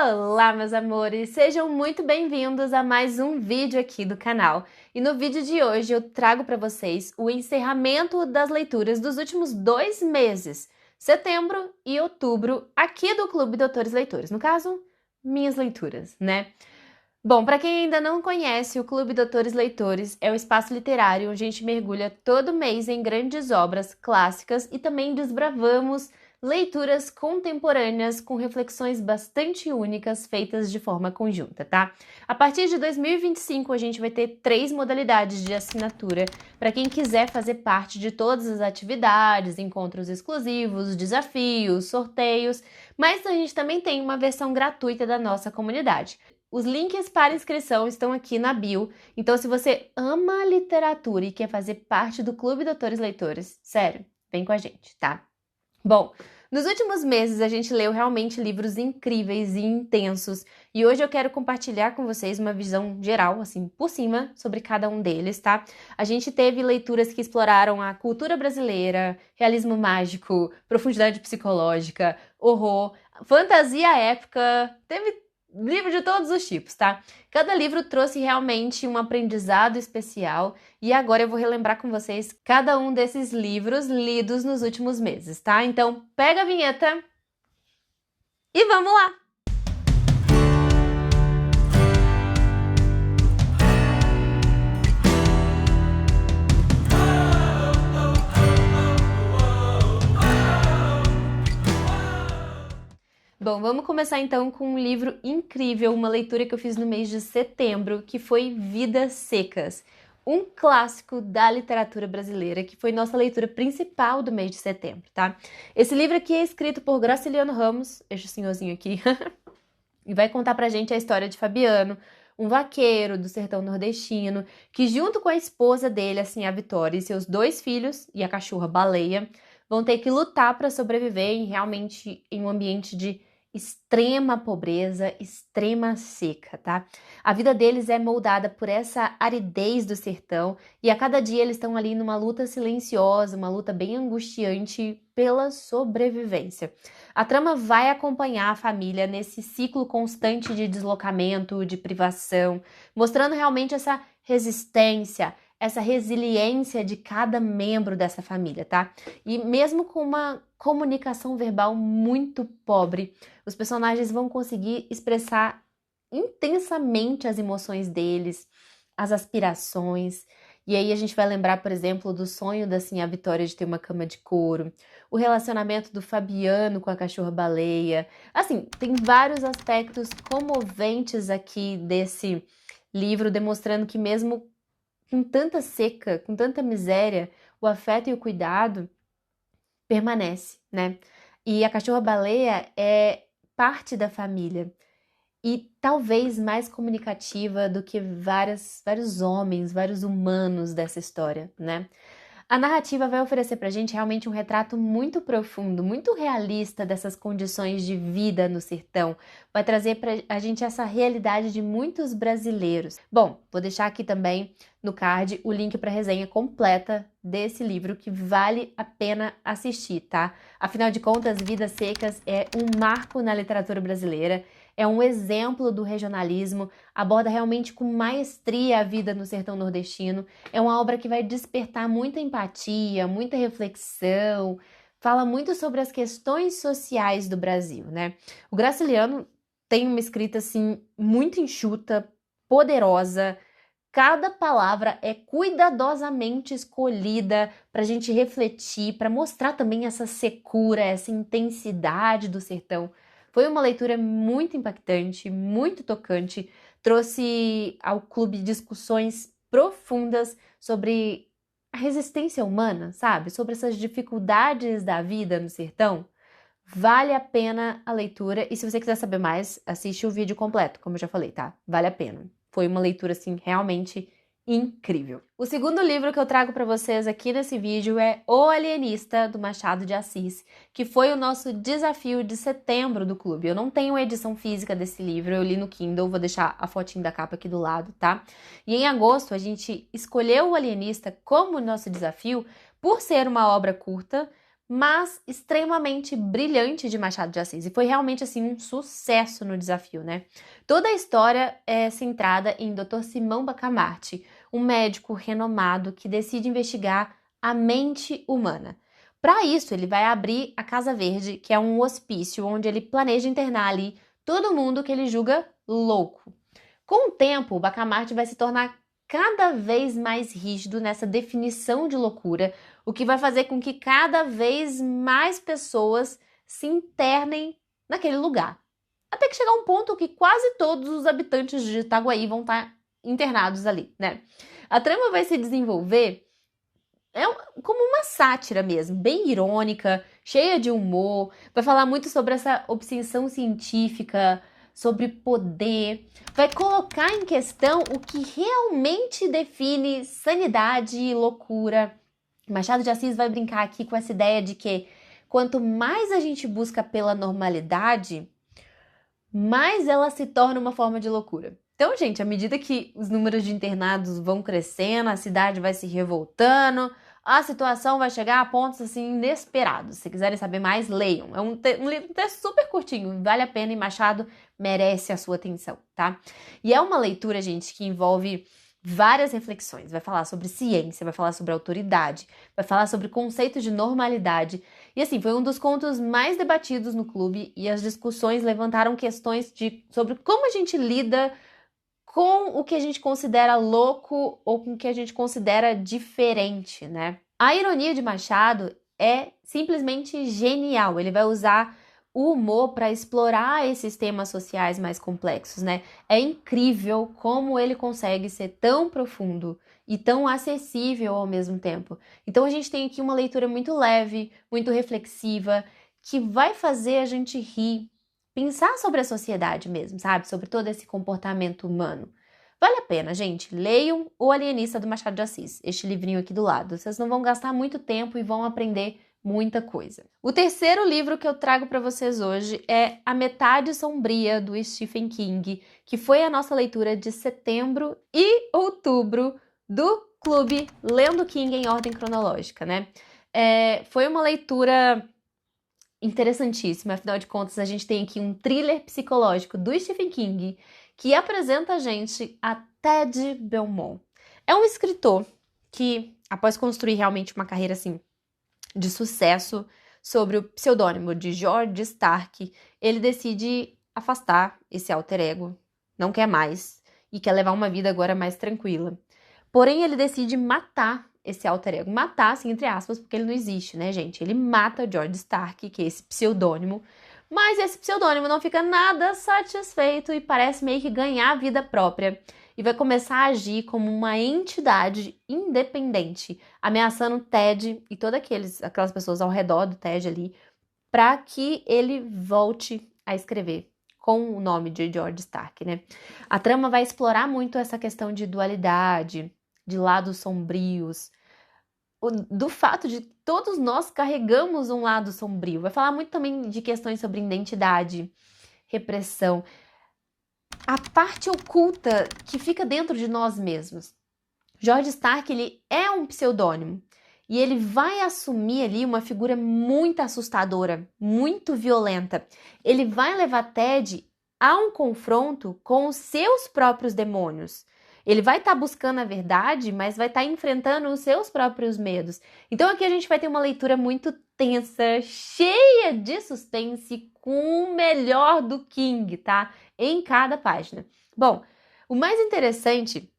Olá, meus amores! Sejam muito bem-vindos a mais um vídeo aqui do canal. E no vídeo de hoje eu trago para vocês o encerramento das leituras dos últimos 2 meses, setembro e outubro, aqui do Clube Doutores Leitores. No caso, minhas leituras, né? Bom, para quem ainda não conhece, o Clube Doutores Leitores é o espaço literário onde a gente mergulha todo mês em grandes obras clássicas e também desbravamos leituras contemporâneas com reflexões bastante únicas feitas de forma conjunta, tá? A partir de 2025 a gente vai ter 3 modalidades de assinatura para quem quiser fazer parte de todas as atividades, encontros exclusivos, desafios, sorteios, mas a gente também tem uma versão gratuita da nossa comunidade. Os links para inscrição estão aqui na bio, então se você ama literatura e quer fazer parte do Clube Doutores Leitores, sério, vem com a gente, tá? Bom, nos últimos meses a gente leu realmente livros incríveis e intensos e hoje eu quero compartilhar com vocês uma visão geral, assim, por cima, sobre cada um deles, tá? A gente teve leituras que exploraram a cultura brasileira, realismo mágico, profundidade psicológica, horror, fantasia épica, teve livro de todos os tipos, tá? Cada livro trouxe realmente um aprendizado especial e agora eu vou relembrar com vocês cada um desses livros lidos nos últimos meses, tá? Então, pega a vinheta e vamos lá! Bom, vamos começar então com um livro incrível, uma leitura que eu fiz no mês de setembro, que foi Vidas Secas, um clássico da literatura brasileira, que foi nossa leitura principal do mês de setembro, tá? Esse livro aqui é escrito por Graciliano Ramos, este senhorzinho aqui, e vai contar pra gente a história de Fabiano, um vaqueiro do sertão nordestino, que junto com a esposa dele, assim, a Vitória, e seus 2 filhos, e a cachorra Baleia, vão ter que lutar para sobreviver em um ambiente de extrema pobreza, extrema seca, tá? A vida deles é moldada por essa aridez do sertão e a cada dia eles estão ali numa luta silenciosa, uma luta bem angustiante pela sobrevivência. A trama vai acompanhar a família nesse ciclo constante de deslocamento, de privação, mostrando realmente essa resistência, essa resiliência de cada membro dessa família, tá? E mesmo com uma comunicação verbal muito pobre, os personagens vão conseguir expressar intensamente as emoções deles, as aspirações. E aí a gente vai lembrar, por exemplo, do sonho da Sinhá Vitória de ter uma cama de couro, o relacionamento do Fabiano com a cachorra Baleia. Assim, tem vários aspectos comoventes aqui desse livro, demonstrando que mesmo com tanta seca, com tanta miséria, o afeto e o cuidado permanece, né? E a cachorra-baleia é parte da família e talvez mais comunicativa do que vários homens, vários humanos dessa história, né? A narrativa vai oferecer pra gente realmente um retrato muito profundo, muito realista dessas condições de vida no sertão. Vai trazer pra a gente essa realidade de muitos brasileiros. Bom, vou deixar aqui também no card o link para a resenha completa desse livro que vale a pena assistir, tá? Afinal de contas, Vidas Secas é um marco na literatura brasileira, é um exemplo do regionalismo, aborda realmente com maestria a vida no sertão nordestino, é uma obra que vai despertar muita empatia, muita reflexão, fala muito sobre as questões sociais do Brasil, né? O Graciliano tem uma escrita, assim, muito enxuta, poderosa. Cada palavra é cuidadosamente escolhida para a gente refletir, para mostrar também essa secura, essa intensidade do sertão. Foi uma leitura muito impactante, muito tocante, trouxe ao clube discussões profundas sobre a resistência humana, sabe? Sobre essas dificuldades da vida no sertão. Vale a pena a leitura e se você quiser saber mais, assiste o vídeo completo, como eu já falei, tá? Vale a pena. Foi uma leitura, assim, realmente incrível. O segundo livro que eu trago para vocês aqui nesse vídeo é O Alienista, do Machado de Assis, que foi o nosso desafio de setembro do clube. Eu não tenho a edição física desse livro, eu li no Kindle, vou deixar a fotinho da capa aqui do lado, tá? E em agosto a gente escolheu O Alienista como nosso desafio por ser uma obra curta, mas extremamente brilhante de Machado de Assis. E foi realmente, assim, um sucesso no desafio, né? Toda a história é centrada em Dr. Simão Bacamarte, um médico renomado que decide investigar a mente humana. Para isso, ele vai abrir a Casa Verde, que é um hospício onde ele planeja internar ali todo mundo que ele julga louco. Com o tempo, o Bacamarte vai se tornar cada vez mais rígido nessa definição de loucura, o que vai fazer com que cada vez mais pessoas se internem naquele lugar. Até que chegar um ponto que quase todos os habitantes de Itaguaí vão estar internados ali, né? A trama vai se desenvolver como uma sátira mesmo, bem irônica, cheia de humor, vai falar muito sobre essa obsessão científica, sobre poder, vai colocar em questão o que realmente define sanidade e loucura. Machado de Assis vai brincar aqui com essa ideia de que quanto mais a gente busca pela normalidade, mais ela se torna uma forma de loucura. Então, gente, à medida que os números de internados vão crescendo, a cidade vai se revoltando, a situação vai chegar a pontos assim inesperados. Se quiserem saber mais, leiam. É um texto super curtinho, vale a pena e Machado merece a sua atenção, tá? E é uma leitura, gente, que envolve várias reflexões. Vai falar sobre ciência, vai falar sobre autoridade, vai falar sobre conceitos de normalidade. E assim, foi um dos contos mais debatidos no clube e as discussões levantaram questões sobre como a gente lida com o que a gente considera louco ou com o que a gente considera diferente, né? A ironia de Machado é simplesmente genial. Ele vai usar o humor para explorar esses temas sociais mais complexos, né? É incrível como ele consegue ser tão profundo e tão acessível ao mesmo tempo. Então a gente tem aqui uma leitura muito leve, muito reflexiva, que vai fazer a gente rir, pensar sobre a sociedade mesmo, sabe? Sobre todo esse comportamento humano. Vale a pena, gente. Leiam O Alienista do Machado de Assis, este livrinho aqui do lado. Vocês não vão gastar muito tempo e vão aprender muita coisa. O terceiro livro que eu trago para vocês hoje é A Metade Sombria, do Stephen King, que foi a nossa leitura de setembro e outubro do Clube Lendo King em ordem cronológica, né? Foi uma leitura interessantíssima, afinal de contas, a gente tem aqui um thriller psicológico do Stephen King que apresenta a gente a Ted Belmont. É um escritor que, após construir realmente uma carreira assim de sucesso sobre o pseudônimo de George Stark, ele decide afastar esse alter ego, não quer mais e quer levar uma vida agora mais tranquila. Porém, ele decide matar esse alter ego. Matar, assim, entre aspas, porque ele não existe, né, gente? Ele mata George Stark, que é esse pseudônimo, mas esse pseudônimo não fica nada satisfeito e parece meio que ganhar vida própria e vai começar a agir como uma entidade independente, ameaçando Ted e todas aquelas pessoas ao redor do Ted ali, para que ele volte a escrever com o nome de George Stark, né? A trama vai explorar muito essa questão de dualidade, de lados sombrios, do fato de todos nós carregamos um lado sombrio. Vai falar muito também de questões sobre identidade, repressão, a parte oculta que fica dentro de nós mesmos. George Stark, ele é um pseudônimo e ele vai assumir ali uma figura muito assustadora, muito violenta. Ele vai levar Ted a um confronto com os seus próprios demônios. Ele vai estar buscando a verdade, mas vai estar enfrentando os seus próprios medos. Então aqui a gente vai ter uma leitura muito tensa, cheia de suspense, com o melhor do King, tá? Em cada página. Bom, o mais interessante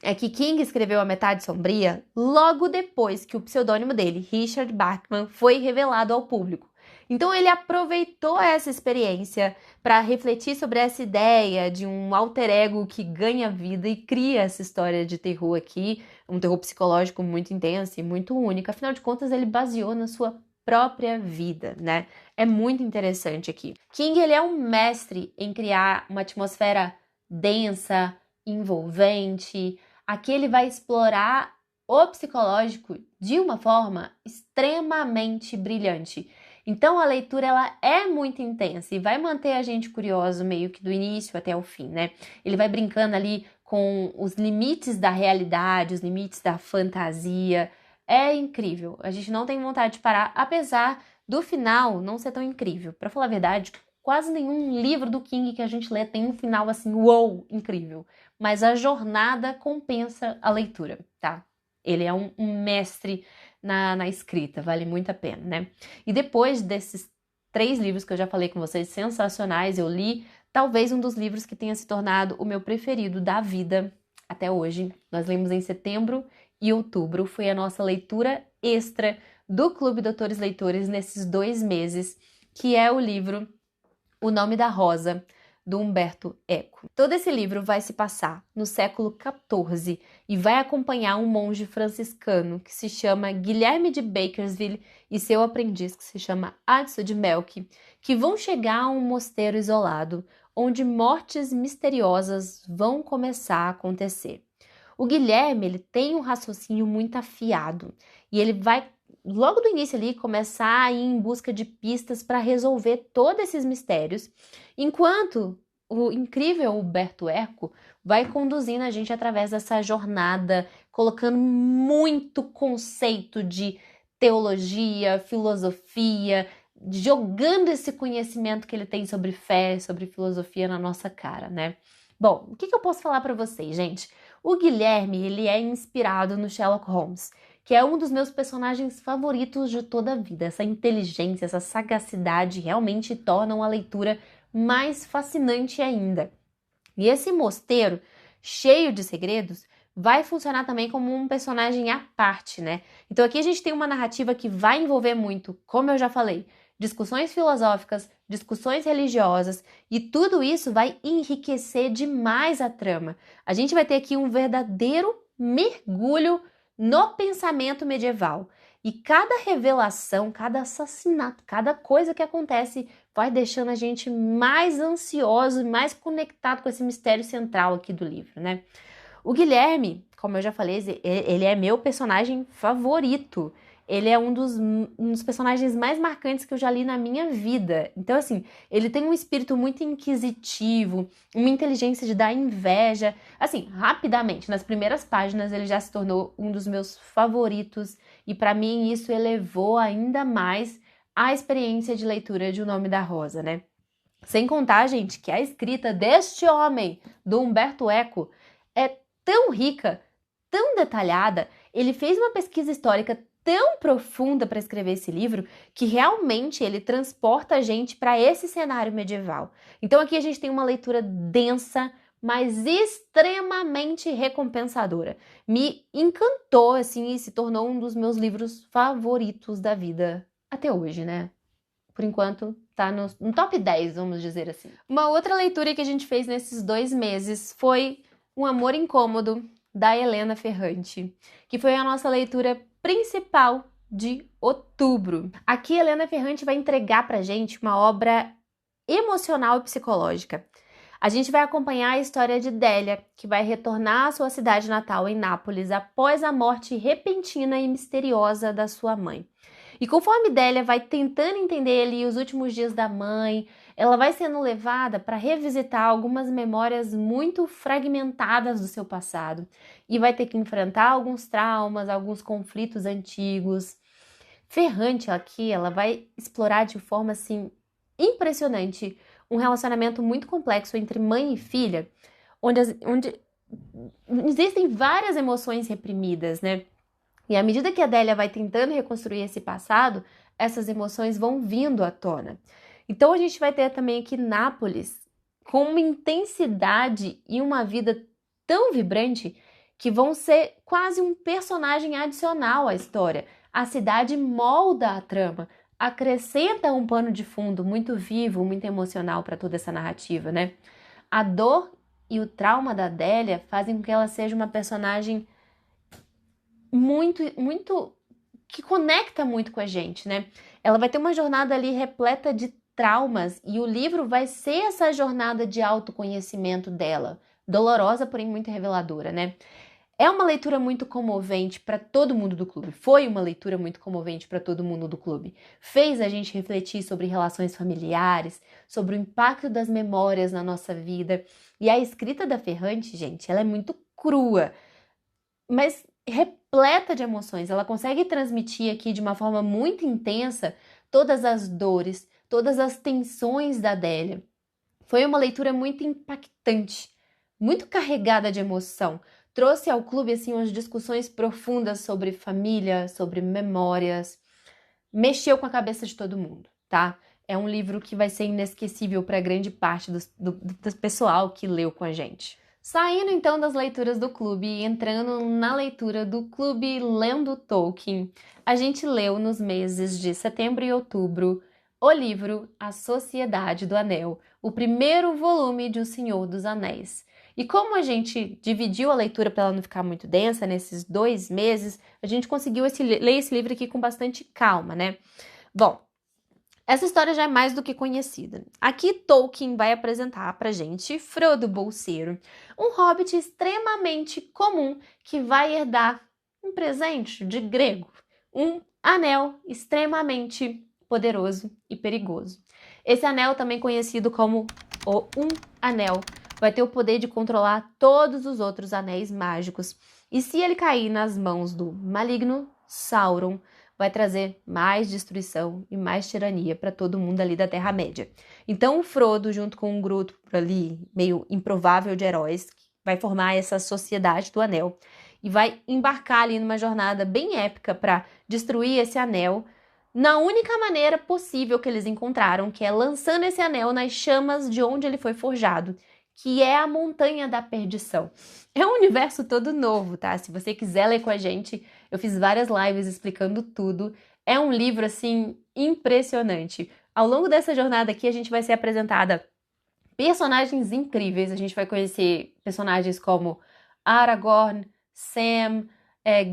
é que King escreveu A Metade Sombria logo depois que o pseudônimo dele, Richard Bachman, foi revelado ao público. Então ele aproveitou essa experiência para refletir sobre essa ideia de um alter ego que ganha vida e cria essa história de terror aqui, um terror psicológico muito intenso e muito único. Afinal de contas, ele baseou na sua própria vida, né? É muito interessante aqui. King, ele é um mestre em criar uma atmosfera densa, envolvente. Aqui ele vai explorar o psicológico de uma forma extremamente brilhante. Então a leitura ela é muito intensa e vai manter a gente curioso meio que do início até o fim, né? Ele vai brincando ali com os limites da realidade, os limites da fantasia. é incrível. A gente não tem vontade de parar, apesar do final não ser tão incrível. Pra falar a verdade, quase nenhum livro do King que a gente lê tem um final assim, uou, incrível. Mas a jornada compensa a leitura, tá? Ele é um mestre na escrita, vale muito a pena, né? E depois desses 3 livros que eu já falei com vocês, sensacionais, eu li talvez um dos livros que tenha se tornado o meu preferido da vida até hoje. Nós lemos em setembro e outubro, foi a nossa leitura extra do Clube Doutores Leitores nesses 2 meses, que é o livro O Nome da Rosa, do Umberto Eco. Todo esse livro vai se passar no século XIV e vai acompanhar um monge franciscano que se chama Guilherme de Bakersville e seu aprendiz que se chama Adso de Melk, que vão chegar a um mosteiro isolado, onde mortes misteriosas vão começar a acontecer. O Guilherme, ele tem um raciocínio muito afiado e ele vai logo do início ali começar a ir em busca de pistas para resolver todos esses mistérios, enquanto o incrível Umberto Eco vai conduzindo a gente através dessa jornada, colocando muito conceito de teologia, filosofia, jogando esse conhecimento que ele tem sobre fé, sobre filosofia na nossa cara, né? Bom, o que eu posso falar para vocês, gente? O Guilherme, ele é inspirado no Sherlock Holmes, que é um dos meus personagens favoritos de toda a vida. Essa inteligência, essa sagacidade realmente tornam a leitura mais fascinante ainda. E esse mosteiro, cheio de segredos, vai funcionar também como um personagem à parte, né? Então aqui a gente tem uma narrativa que vai envolver muito, como eu já falei, discussões filosóficas, discussões religiosas, e tudo isso vai enriquecer demais a trama. A gente vai ter aqui um verdadeiro mergulho no pensamento medieval. E cada revelação, cada assassinato, cada coisa que acontece vai deixando a gente mais ansioso, mais conectado com esse mistério central aqui do livro, né? O Guilherme, como eu já falei, ele é meu personagem favorito. Ele é um dos personagens mais marcantes que eu já li na minha vida. Então, assim, ele tem um espírito muito inquisitivo, uma inteligência de dar inveja. Assim, rapidamente, nas primeiras páginas, ele já se tornou um dos meus favoritos. E para mim, isso elevou ainda mais a experiência de leitura de O Nome da Rosa, né? Sem contar, gente, que a escrita deste homem, do Umberto Eco, é tão rica, tão detalhada. Ele fez uma pesquisa histórica tão profunda para escrever esse livro que realmente ele transporta a gente para esse cenário medieval. Então aqui a gente tem uma leitura densa, mas extremamente recompensadora. Me encantou, assim, e se tornou um dos meus livros favoritos da vida até hoje, né? Por enquanto, tá no top 10, vamos dizer assim. Uma outra leitura que a gente fez nesses 2 meses foi Um Amor Incômodo, da Helena Ferrante, que foi a nossa leitura principal de outubro. Aqui, Helena Ferrante vai entregar pra gente uma obra emocional e psicológica. A gente vai acompanhar a história de Délia, que vai retornar à sua cidade natal, em Nápoles, após a morte repentina e misteriosa da sua mãe. E conforme Délia vai tentando entender ali os últimos dias da mãe, ela vai sendo levada para revisitar algumas memórias muito fragmentadas do seu passado e vai ter que enfrentar alguns traumas, alguns conflitos antigos. Ferrante aqui, ela vai explorar de forma assim impressionante um relacionamento muito complexo entre mãe e filha, onde existem várias emoções reprimidas, né? E à medida que a Délia vai tentando reconstruir esse passado, essas emoções vão vindo à tona. Então a gente vai ter também aqui Nápoles com uma intensidade e uma vida tão vibrante que vão ser quase um personagem adicional à história. A cidade molda a trama, acrescenta um pano de fundo muito vivo, muito emocional para toda essa narrativa, né? A dor e o trauma da Délia fazem com que ela seja uma personagem muito que conecta muito com a gente, né? Ela vai ter uma jornada ali repleta de traumas e o livro vai ser essa jornada de autoconhecimento dela, dolorosa, porém muito reveladora, né? É uma leitura muito comovente para todo mundo do clube. Foi uma leitura muito comovente para todo mundo do clube. Fez a gente refletir sobre relações familiares, sobre o impacto das memórias na nossa vida. E a escrita da Ferrante, gente, ela é muito crua, mas repleta de emoções. Ela consegue transmitir aqui de uma forma muito intensa todas as dores, todas as tensões da Adélia. Foi uma leitura muito impactante, muito carregada de emoção. Trouxe ao clube assim umas discussões profundas sobre família, sobre memórias. Mexeu com a cabeça de todo mundo, tá? É um livro que vai ser inesquecível para grande parte do pessoal que leu com a gente. Saindo então das leituras do clube e entrando na leitura do clube Lendo Tolkien, a gente leu nos meses de setembro e outubro o livro A Sociedade do Anel, o primeiro volume de O Senhor dos Anéis. E como a gente dividiu a leitura para ela não ficar muito densa nesses 2 meses, a gente conseguiu ler esse livro aqui com bastante calma, né? Bom, essa história já é mais do que conhecida. Aqui Tolkien vai apresentar pra gente Frodo Bolseiro, um hobbit extremamente comum que vai herdar um presente de grego, um anel extremamente poderoso e perigoso. Esse anel, também conhecido como o Anel, vai ter o poder de controlar todos os outros anéis mágicos. E se ele cair nas mãos do maligno Sauron, vai trazer mais destruição e mais tirania para todo mundo ali da Terra-média. Então o Frodo, junto com um grupo ali meio improvável de heróis, vai formar essa Sociedade do Anel e vai embarcar ali numa jornada bem épica para destruir esse anel na única maneira possível que eles encontraram, que é lançando esse anel nas chamas de onde ele foi forjado, que é a Montanha da Perdição. É um universo todo novo, tá? Se você quiser ler com a gente, eu fiz várias lives explicando tudo. É um livro, assim, impressionante. Ao longo dessa jornada aqui, a gente vai ser apresentada personagens incríveis. A gente vai conhecer personagens como Aragorn, Sam,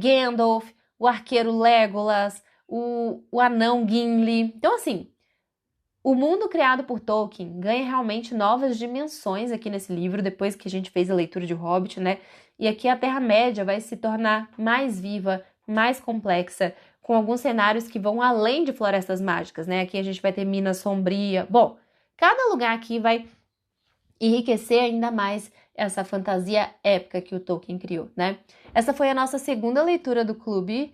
Gandalf, o arqueiro Legolas, o anão Gimli. Então, assim, o mundo criado por Tolkien ganha realmente novas dimensões aqui nesse livro, depois que a gente fez a leitura de Hobbit, né? E aqui a Terra-média vai se tornar mais viva, mais complexa, com alguns cenários que vão além de florestas mágicas, né? Aqui a gente vai ter Minas Sombria. Bom, cada lugar aqui vai enriquecer ainda mais essa fantasia épica que o Tolkien criou, né? Essa foi a nossa segunda leitura do clube,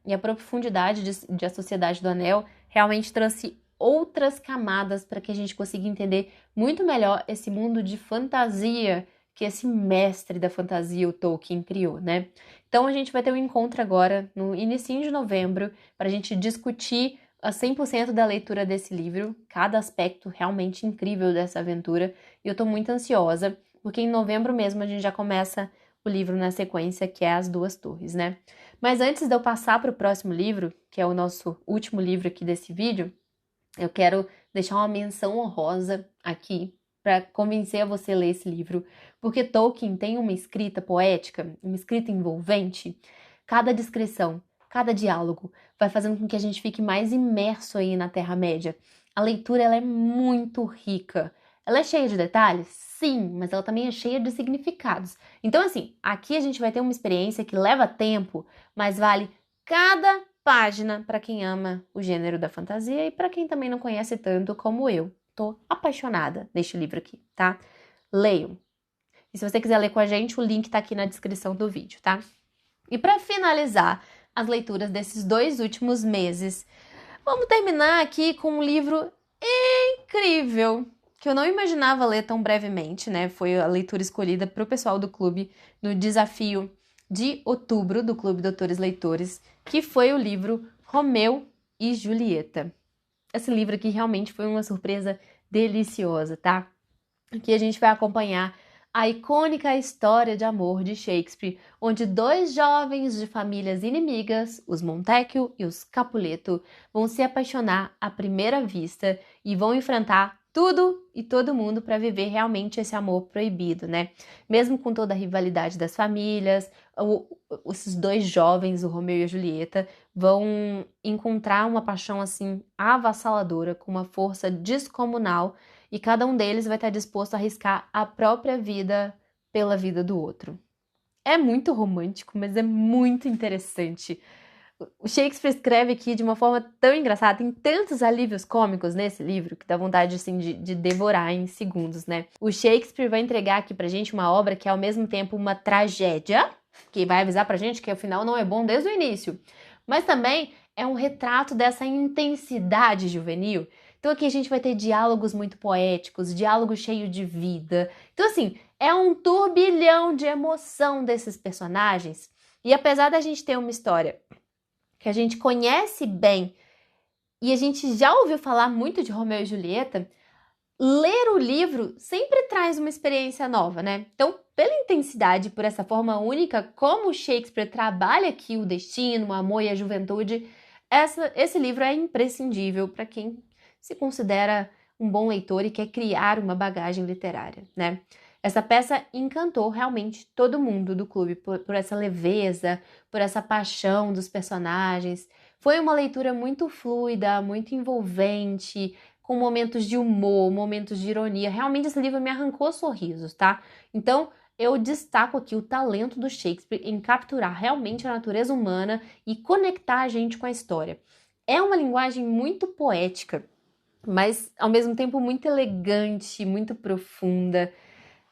e a profundidade de A Sociedade do Anel realmente trouxe outras camadas para que a gente consiga entender muito melhor esse mundo de fantasia que esse mestre da fantasia, o Tolkien, criou, né? Então a gente vai ter um encontro agora no início de novembro para a gente discutir a 100% da leitura desse livro, cada aspecto realmente incrível dessa aventura, e eu tô muito ansiosa, porque em novembro mesmo a gente já começa o livro na sequência, que é As Duas Torres, né? Mas antes de eu passar para o próximo livro, que é o nosso último livro aqui desse vídeo, eu quero deixar uma menção honrosa aqui para convencer a você a ler esse livro, porque Tolkien tem uma escrita poética, uma escrita envolvente. Cada descrição, cada diálogo vai fazendo com que a gente fique mais imerso aí na Terra-média. A leitura ela é muito rica. Ela é cheia de detalhes? Sim, mas ela também é cheia de significados. Então, assim, aqui a gente vai ter uma experiência que leva tempo, mas vale cada página para quem ama o gênero da fantasia e para quem também não conhece tanto como eu. Tô apaixonada neste livro aqui, tá? Leiam. E se você quiser ler com a gente, o link tá aqui na descrição do vídeo, tá? E para finalizar as leituras desses 2 últimos meses, vamos terminar aqui com um livro incrível que eu não imaginava ler tão brevemente, né? Foi a leitura escolhida para o pessoal do clube no desafio de outubro do Clube Doutores Leitores, que foi o livro Romeu e Julieta. Esse livro aqui realmente foi uma surpresa deliciosa, tá? Aqui a gente vai acompanhar a icônica história de amor de Shakespeare, onde 2 jovens de famílias inimigas, os Montecchio e os Capuleto, vão se apaixonar à primeira vista e vão enfrentar tudo e todo mundo para viver realmente esse amor proibido, né? Mesmo com toda a rivalidade das famílias, esses 2 jovens, o Romeu e a Julieta, vão encontrar uma paixão assim avassaladora, com uma força descomunal, e cada um deles vai estar disposto a arriscar a própria vida pela vida do outro. É muito romântico, mas é muito interessante. O Shakespeare escreve aqui de uma forma tão engraçada, tem tantos alívios cômicos nesse livro que dá vontade assim, de devorar em segundos, né? O Shakespeare vai entregar aqui pra gente uma obra que é ao mesmo tempo uma tragédia que vai avisar pra gente que o final não é bom desde o início, mas também é um retrato dessa intensidade juvenil. Então aqui a gente vai ter diálogos muito poéticos, diálogo cheio de vida. Então assim, é um turbilhão de emoção desses personagens. E apesar da gente ter uma história que a gente conhece bem e a gente já ouviu falar muito de Romeu e Julieta, ler o livro sempre traz uma experiência nova, né? Então, pela intensidade, por essa forma única como Shakespeare trabalha aqui o destino, o amor e a juventude, esse livro é imprescindível para quem se considera um bom leitor e quer criar uma bagagem literária, né? Essa peça encantou realmente todo mundo do clube por essa leveza, por essa paixão dos personagens. Foi uma leitura muito fluida, muito envolvente, com momentos de humor, momentos de ironia. Realmente esse livro me arrancou sorrisos, tá? Então, eu destaco aqui o talento do Shakespeare em capturar realmente a natureza humana e conectar a gente com a história. É uma linguagem muito poética, mas ao mesmo tempo muito elegante, muito profunda.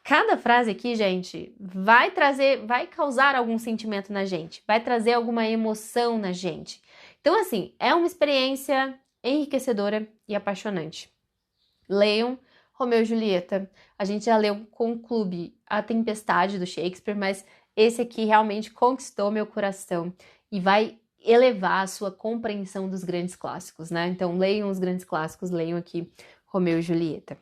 Cada frase aqui, gente, vai causar algum sentimento na gente, vai trazer alguma emoção na gente. Então, assim, é uma experiência enriquecedora e apaixonante. Leiam Romeu e Julieta. A gente já leu com o clube A Tempestade do Shakespeare, mas esse aqui realmente conquistou meu coração e vai elevar a sua compreensão dos grandes clássicos, né? Então, leiam os grandes clássicos, leiam aqui Romeu e Julieta.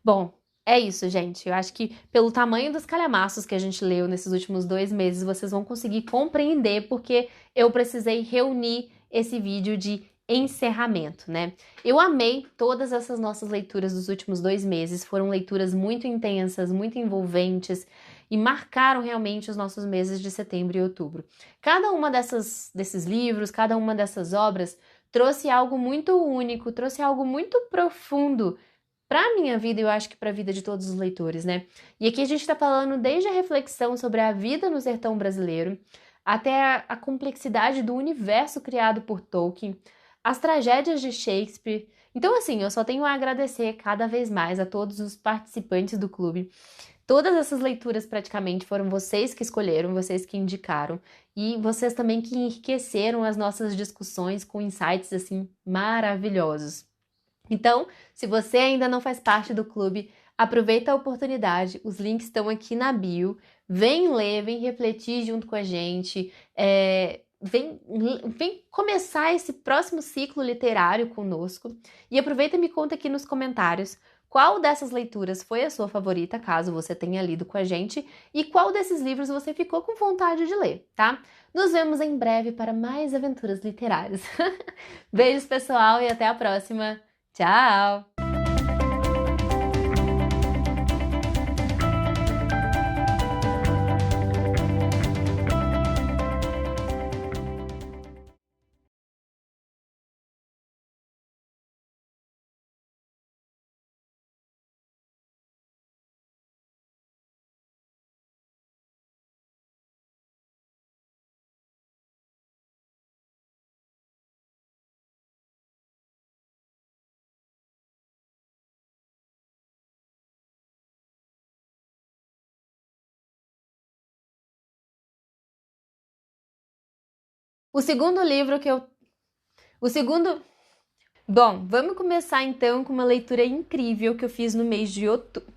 Bom, é isso, gente. Eu acho que pelo tamanho dos calhamaços que a gente leu nesses últimos 2 meses, vocês vão conseguir compreender porque eu precisei reunir esse vídeo de encerramento, né? Eu amei todas essas nossas leituras dos últimos 2 meses. Foram leituras muito intensas, muito envolventes e marcaram realmente os nossos meses de setembro e outubro. Cada uma desses livros, cada uma dessas obras trouxe algo muito único, trouxe algo muito profundo para a minha vida, eu acho que para a vida de todos os leitores, né? E aqui a gente está falando desde a reflexão sobre a vida no sertão brasileiro, até a complexidade do universo criado por Tolkien, as tragédias de Shakespeare. Então, assim, eu só tenho a agradecer cada vez mais a todos os participantes do clube. Todas essas leituras praticamente foram vocês que escolheram, vocês que indicaram, e vocês também que enriqueceram as nossas discussões com insights, assim, maravilhosos. Então, se você ainda não faz parte do clube, aproveita a oportunidade, os links estão aqui na bio, vem ler, vem refletir junto com a gente, vem começar esse próximo ciclo literário conosco e aproveita e me conta aqui nos comentários qual dessas leituras foi a sua favorita, caso você tenha lido com a gente, e qual desses livros você ficou com vontade de ler, tá? Nos vemos em breve para mais aventuras literárias. Beijos, pessoal, e até a próxima! Tchau! O segundo livro que eu... O segundo... Bom, vamos começar então com uma leitura incrível que eu fiz no mês de outubro.